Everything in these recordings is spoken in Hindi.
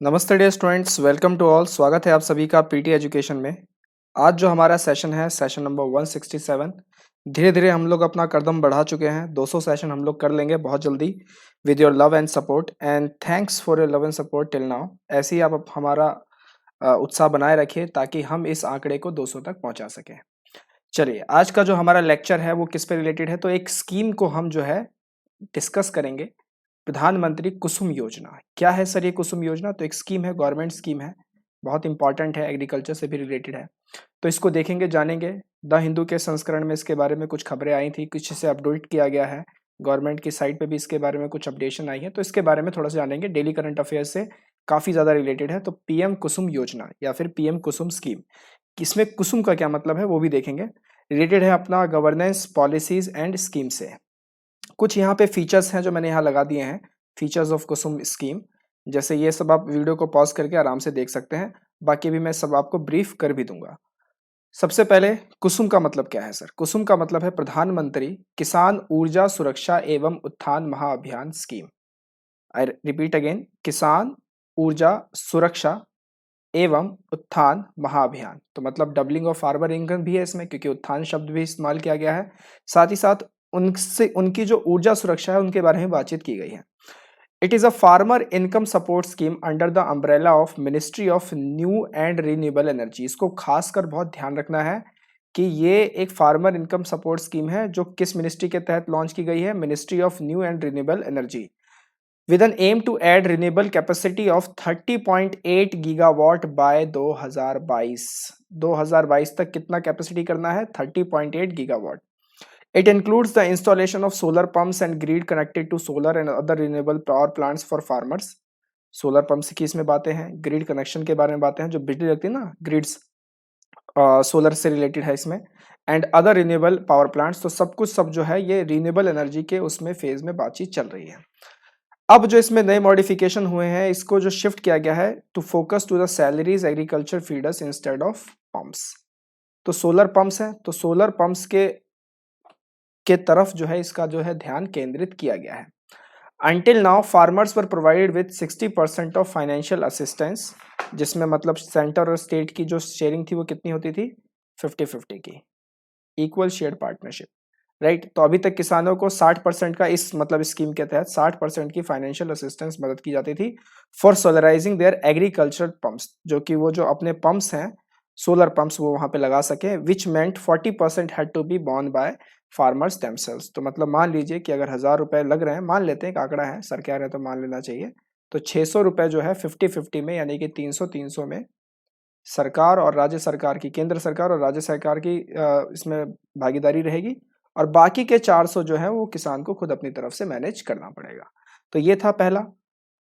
नमस्ते dear students, welcome to all. स्वागत है आप सभी का पीटी एजुकेशन में। आज जो हमारा सेशन है सेशन नंबर 167। धीरे धीरे हम लोग अपना कदम बढ़ा चुके हैं। 200 सेशन हम लोग कर लेंगे बहुत जल्दी with your love and support, and thanks for your love and support till now. ऐसे ही आप हमारा उत्साह बनाए रखिए ताकि हम इस आंकड़े को 200 तक पहुंचा सकें। चलिए, आज का जो हमारा लेक्चर है वो किस पे रिलेटेड है, तो एक स्कीम को हम जो है डिस्कस करेंगे। प्रधानमंत्री कुसुम योजना क्या है सर? ये कुसुम योजना तो एक स्कीम है, गवर्नमेंट स्कीम है, बहुत इंपॉर्टेंट है, एग्रीकल्चर से भी रिलेटेड है। तो इसको देखेंगे, जानेंगे। द हिंदू के संस्करण में इसके बारे में कुछ खबरें आई थी, कुछ इसे अपडेट किया गया है। गवर्नमेंट की साइट पे भी इसके बारे में कुछ अपडेशन आई है, तो इसके बारे में थोड़ा सा जानेंगे। डेली करंट अफेयर से काफी ज्यादा रिलेटेड है। तो पीएम कुसुम योजना या फिर पीएम कुसुम स्कीम, इसमें कुसुम का क्या मतलब है वो भी देखेंगे। रिलेटेड है अपना गवर्नेंस, पॉलिसीज एंड स्कीम से। कुछ यहाँ पे फीचर्स हैं जो मैंने यहाँ लगा दिए हैं, फीचर्स ऑफ कुसुम स्कीम। जैसे ये सब आप वीडियो को पॉज करके आराम से देख सकते हैं, बाकी भी मैं सब आपको ब्रीफ कर भी दूंगा। सबसे पहले कुसुम का मतलब क्या है सर? कुसुम का मतलब है प्रधानमंत्री किसान ऊर्जा सुरक्षा एवं उत्थान महाअभियान स्कीम। आई रिपीट अगेन, किसान ऊर्जा सुरक्षा एवं उत्थान महाअभियान। तो मतलब डबलिंग ऑफ फार्मर इनकम भी है इसमें, क्योंकि उत्थान शब्द भी इस्तेमाल किया गया है। साथ ही साथ उनसे उनकी जो ऊर्जा सुरक्षा है उनके बारे में बातचीत की गई है। It is a farmer income support scheme under the umbrella of ministry of new and renewable energy. इसको खासकर बहुत ध्यान रखना है कि ये एक फार्मर इनकम सपोर्ट स्कीम है जो किस मिनिस्ट्री के तहत लॉन्च की गई है? Ministry of new and renewable energy, with an aim to add renewable capacity of 30.8 gigawatt by 2022। 2022 तक कितना कैपेसिटी करना है? 30.8 gigawatt. It includes the installation of solar pumps and grid connected to solar and other renewable power plants for farmers। Solar pumps की इसमें बातें हैं, ग्रिड कनेक्शन के बारे में बातें हैं, जो बिजली लगती है ना, ग्रिड्स सोलर से रिलेटेड है इसमें। And other renewable power plants, तो सब कुछ सब जो है ये रिन्यूएबल एनर्जी के उसमें फेज में बातचीत चल रही है। अब जो इसमें नए मॉडिफिकेशन हुए हैं, इसको जो शिफ्ट किया गया है to focus to the salaries agriculture feeders instead of pumps. तो सोलर पंप्स है, तो सोलर पंप्स के तरफ जो है इसका जो है ध्यान केंद्रित किया गया है। Until now farmers were provided with 60% of financial assistance, जिसमें मतलब सेंटर और स्टेट की जो शेयरिंग थी वो कितनी होती थी? 50-50 की, इक्वल शेयर पार्टनरशिप, राइट। तो अभी तक किसानों को 60% का इस मतलब स्कीम के तहत 60% की फाइनेंशियल असिस्टेंस मदद की जाती थी फॉर सोलराइजिंग देयर एग्रीकल्चर पंप्स, जो कि वो जो अपने पंप्स हैं सोलर पंप्स वो वहां पे लगा सके। Which meant 40% had to be borne by farmers themselves. तो मतलब मान लीजिए कि अगर 1000 रुपए लग रहे हैं, मान लेते हैं एक आंकड़ा है, सर कह रहे हैं तो मान लेना चाहिए, तो 600 रुपए जो है 50-50 में, यानी कि 300-300 में सरकार और राज्य सरकार की, केंद्र सरकार और राज्य सरकार की इसमें भागीदारी रहेगी, और बाकी के 400 जो है वो किसान को खुद अपनी तरफ से मैनेज करना पड़ेगा। तो ये था पहला।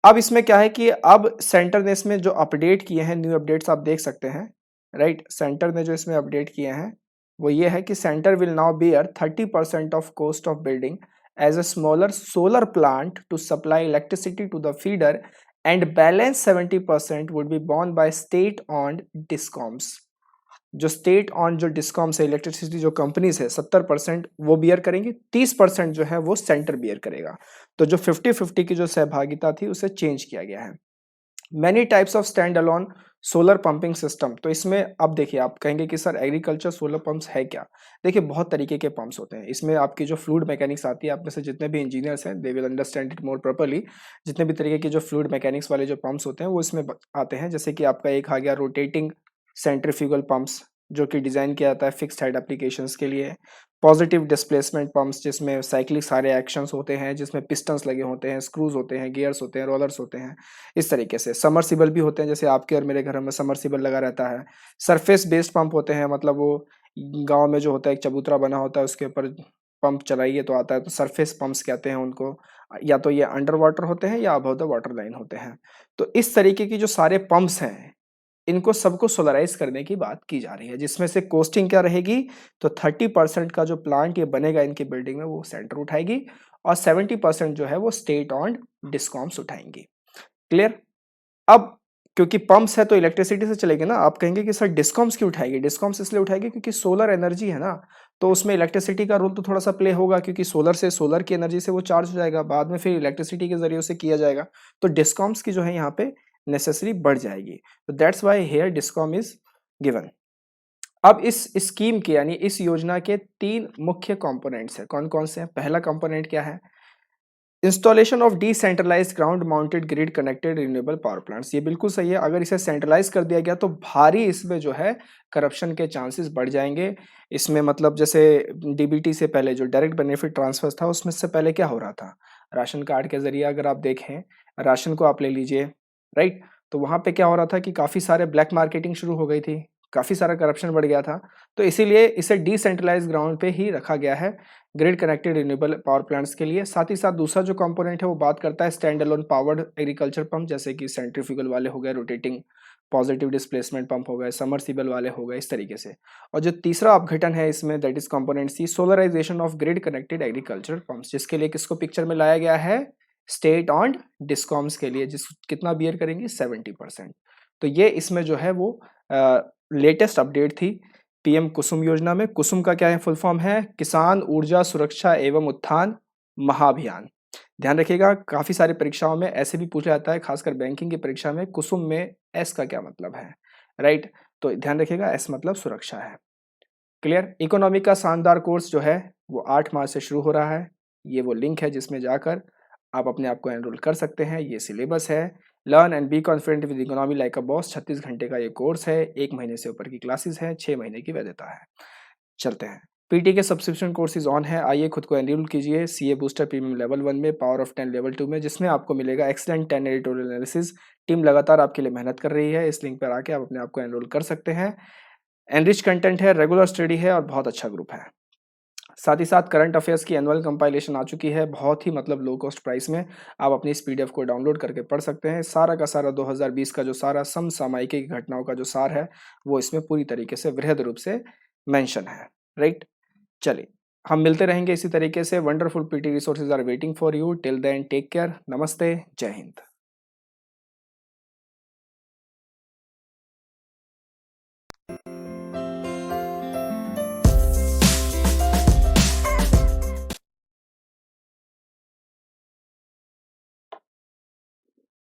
अब इसमें क्या है कि अब सेंटर ने इसमें जो अपडेट किए हैं, न्यू अपडेट्स आप देख सकते हैं, राइट। सेंटर ने जो इसमें अपडेट किए हैं वो ये है कि centre will now bear 30% of cost of building as a smaller solar plant to supply electricity to the feeder and balance 70% would be borne by state owned discoms. जो स्टेट ऑन जो डिस्कॉम्स है, इलेक्ट्रिसिटी जो कंपनीज है, 70% वो बियर करेंगी, 30% जो है वो सेंटर बियर करेगा। तो जो 50-50 की जो सहभागिता थी उसे चेंज किया गया है। Many types of stand alone solar pumping system. तो इसमें अब देखिए, आप कहेंगे कि सर एग्रीकल्चर सोलर पंप्स है क्या? देखिए, बहुत तरीके के पंप्स होते हैं। इसमें आपकी जो फ्लूइड मैकेनिक्स आती है, आप में से जितने भी इंजीनियर्स हैं they will understand it more properly. जितने भी तरीके के जो फ्लूइड मैकेनिक्स वाले जो पंप्स होते हैं वो इसमें आते हैं। जैसे कि आपका एक आ गया रोटेटिंग सेंट्रीफ्यूगल पंप्स, जो कि डिजाइन किया जाता है फिक्स्ड हेड एप्लीकेशंस के लिए। पॉजिटिव डिस्प्लेसमेंट पंप्स, जिसमें साइक्लिक सारे एक्शंस होते हैं, जिसमें पिस्टन्स लगे होते हैं, स्क्रूज होते हैं, गियर्स होते हैं, रोलर्स होते हैं, इस तरीके से। समरसिबल भी होते हैं, जैसे आपके और मेरे घर में समरसिबल लगा रहता है। सरफेस बेस्ड पंप होते हैं, मतलब वो गांव में जो होता है एक चबूतरा बना होता है, उसके ऊपर पंप चलाइए तो आता है, तो सरफेस पंप्स कहते हैं उनको। या तो ये अंडर वाटर होते हैं या अबव द वाटर लाइन होते हैं। तो इस तरीके की जो सारे पंप्स हैं, इनको सबको सोलराइज करने की बात की जा रही है, जिसमें से कॉस्टिंग क्या रहेगी? तो 30% का जो प्लांट ये बनेगा इनकी बिल्डिंग में वो सेंटर उठाएगी, और 70% जो है वो स्टेट ऑन डिस्कॉम्स उठाएंगी। क्लियर? अब क्योंकि पंप्स है तो इलेक्ट्रिसिटी से चलेगी ना। आप कहेंगे कि सर डिस्कॉम्स क्यों उठाएगी? डिस्कॉम्स इसलिए उठाएगी क्योंकि सोलर एनर्जी है ना, तो उसमें इलेक्ट्रिसिटी का रोल तो थोड़ा सा प्ले होगा, क्योंकि सोलर की एनर्जी से वो चार्ज हो जाएगा, बाद में फिर इलेक्ट्रिसिटी के जरिए उसे किया जाएगा। तो डिस्कॉम्स की जो है यहाँ पे नेसेसरी बढ़ जाएगी। तो that's why here discom is given. अब इस स्कीम के यानी इस योजना के 3 मुख्य कंपोनेंट्स हैं। कौन-कौन से हैं? पहला कंपोनेंट क्या है? Installation of decentralised ground mounted grid connected renewable power plants. ये बिल्कुल सही है। अगर इसे सेंट्रलाइज कर दिया गया तो भारी इसमें जो है करप्शन के चांसेस बढ़ जाएंगे। इसमें मतलब जैसे डीबीटी से पहले जो डायरेक्ट बेनिफिट ट्रांसफर था उसमें से पहले क्या हो रहा था? राशन कार्ड के जरिए अगर आप देखें, राशन को आप ले लीजिए, राइट? तो वहाँ पे क्या हो रहा था कि काफ़ी सारे ब्लैक मार्केटिंग शुरू हो गई थी, काफ़ी सारा करप्शन बढ़ गया था। तो इसीलिए इसे डिसेंट्रलाइज्ड ग्राउंड पे ही रखा गया है grid connected renewable power plants के लिए। साथ ही साथ दूसरा जो कंपोनेंट है वो बात करता है stand alone powered agriculture pump, जैसे कि सेंट्रीफ्यूगल वाले हो गए, रोटेटिंग पॉजिटिव डिस्प्लेसमेंट पंप हो गए, समरसीबल वाले हो गए, इस तरीके से। और जो तीसरा अपघटन है इसमें that is component c, solarisation of grid connected agriculture pumps, जिसके लिए किसको पिक्चर में लाया गया है? स्टेट ऑन्ड डिस्कॉम्स के लिए, जिस कितना बियर करेंगे? 70%। तो ये इसमें जो है वो लेटेस्ट अपडेट थी पीएम कुसुम योजना में। कुसुम का क्या है? फुल फॉर्म है किसान ऊर्जा सुरक्षा एवं उत्थान महाअभियान। ध्यान रखिएगा, काफी सारी परीक्षाओं में ऐसे भी पूछा जाता है, खासकर बैंकिंग की परीक्षा में, कुसुम में एस का क्या मतलब है, राइट? तो ध्यान रखिएगा, एस मतलब सुरक्षा है। क्लियर? इकोनॉमी का शानदार कोर्स जो है वो 8 मार्च से शुरू हो रहा है। ये वो लिंक है जिसमें जाकर आप अपने आप को एनरोल कर सकते हैं। ये सिलेबस है, learn and be confident with economy like a boss. 36 घंटे का ये कोर्स है, 1 महीने से ऊपर की क्लासेस है, 6 महीने की वैधता है। चलते हैं, पीटी के सब्सक्रिप्शन कोर्सेज ऑन है, आइए खुद को एनरोल कीजिए। सीए बूस्टर प्रीमियम लेवल 1 में, पावर ऑफ 10 लेवल 2 में, जिसमें आपको मिलेगा एक्सीलेंट 10 एडिटोरियल एनालिसिस। टीम लगातार आपके लिए मेहनत कर रही है। इस लिंक पर आके आप अपने आप को एनरोल कर सकते हैं। एनरिच कंटेंट है, रेगुलर स्टडी है और बहुत अच्छा ग्रुप है। साथ ही साथ करंट अफेयर्स की एनुअल कंपाइलेशन आ चुकी है, बहुत ही मतलब लो कॉस्ट प्राइस में। आप अपनी इस पीडीएफ को डाउनलोड करके पढ़ सकते हैं। सारा का सारा 2020 का जो सारा समसामयिकी की घटनाओं का जो सार है वो इसमें पूरी तरीके से वृहद रूप से मेंशन है, राइट? चलिए, हम मिलते रहेंगे इसी तरीके से। Wonderful PT resources are waiting for you. Till then take care, नमस्ते, जय हिंद।